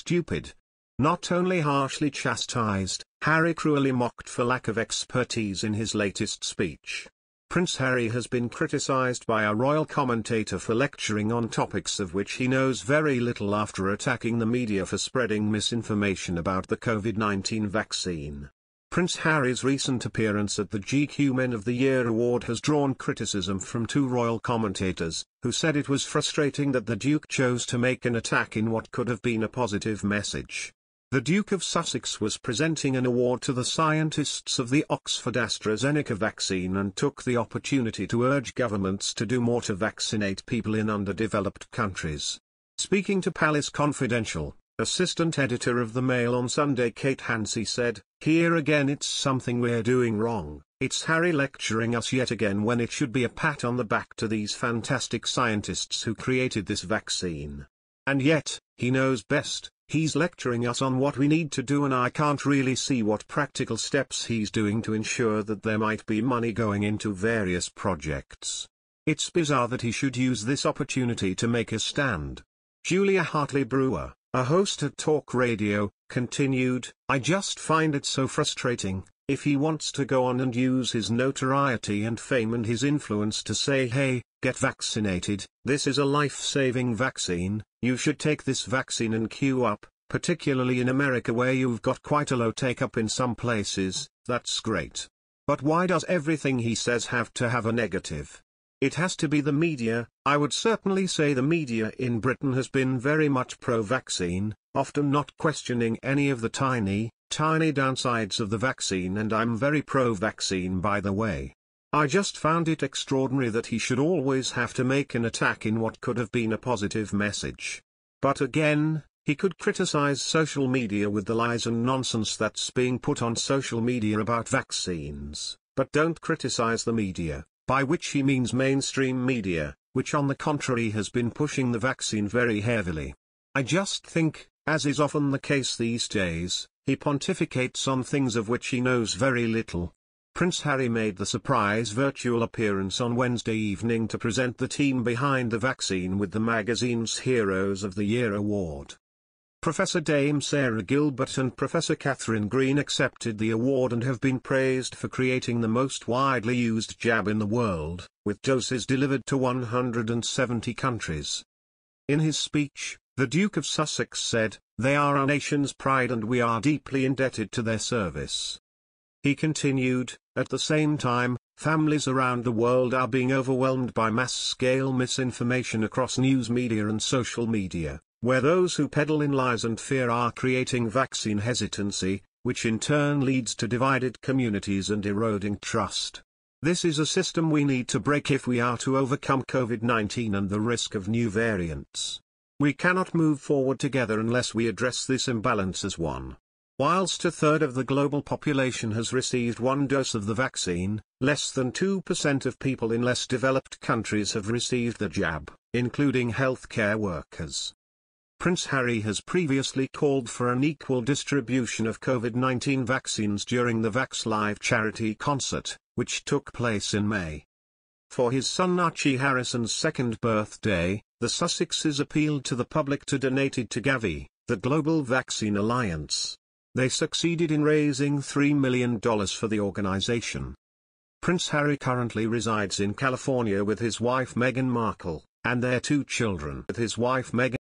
stupid. Not only harshly chastised, Harry cruelly mocked for lack of expertise in his latest speech. Prince Harry has been criticized by a royal commentator for lecturing on topics of which he knows very little after attacking the media for spreading misinformation about the COVID-19 vaccine. Prince Harry's recent appearance at the GQ Men of the Year award has drawn criticism from two royal commentators, who said it was frustrating that the Duke chose to make an attack in what could have been a positive message. The Duke of Sussex was presenting an award to the scientists of the Oxford AstraZeneca vaccine and took the opportunity to urge governments to do more to vaccinate people in underdeveloped countries. Speaking to Palace Confidential, assistant editor of the Mail on Sunday Kate Hansey said, "Here again it's something we're doing wrong. It's Harry lecturing us yet again when it should be a pat on the back to these fantastic scientists who created this vaccine. And yet, he knows best. He's lecturing us on what we need to do and I can't really see what practical steps he's doing to ensure that there might be money going into various projects. It's bizarre that he should use this opportunity to make a stand." Julia Hartley-Brewer, a host at Talk Radio, continued, "I just find it so frustrating. If he wants to go on and use his notoriety and fame and his influence to say, hey, get vaccinated, this is a life-saving vaccine, you should take this vaccine and queue up, particularly in America where you've got quite a low take-up in some places, that's great. But why does everything he says have to have a negative? It has to be the media. I would certainly say the media in Britain has been very much pro-vaccine, often not questioning any of the tiny downsides of the vaccine, and I'm very pro-vaccine by the way. I just found it extraordinary that he should always have to make an attack in what could have been a positive message. But again, he could criticize social media with the lies and nonsense that's being put on social media about vaccines, but don't criticize the media, by which he means mainstream media, which on the contrary has been pushing the vaccine very heavily. I just think, as is often the case these days, he pontificates on things of which he knows very little. Prince Harry made the surprise virtual appearance on Wednesday evening to present the team behind the vaccine with the magazine's Heroes of the Year award. Professor Dame Sarah Gilbert and Professor Catherine Green accepted the award and have been praised for creating the most widely used jab in the world, with doses delivered to 170 countries. In his speech, the Duke of Sussex said, "They are our nation's pride and we are deeply indebted to their service." He continued, "At the same time, families around the world are being overwhelmed by mass-scale misinformation across news media and social media, where those who peddle in lies and fear are creating vaccine hesitancy, which in turn leads to divided communities and eroding trust. This is a system we need to break if we are to overcome COVID-19 and the risk of new variants. We cannot move forward together unless we address this imbalance as one." Whilst a third of the global population has received one dose of the vaccine, less than 2% of people in less developed countries have received the jab, including healthcare workers. Prince Harry has previously called for an equal distribution of COVID-19 vaccines during the Vax Live charity concert, which took place in May. For his son Archie Harrison's second birthday, the Sussexes appealed to the public to donate it to Gavi, the Global Vaccine Alliance. They succeeded in raising $3 million for the organization. Prince Harry currently resides in California with his wife Meghan Markle, and their two children. With his wife Meghan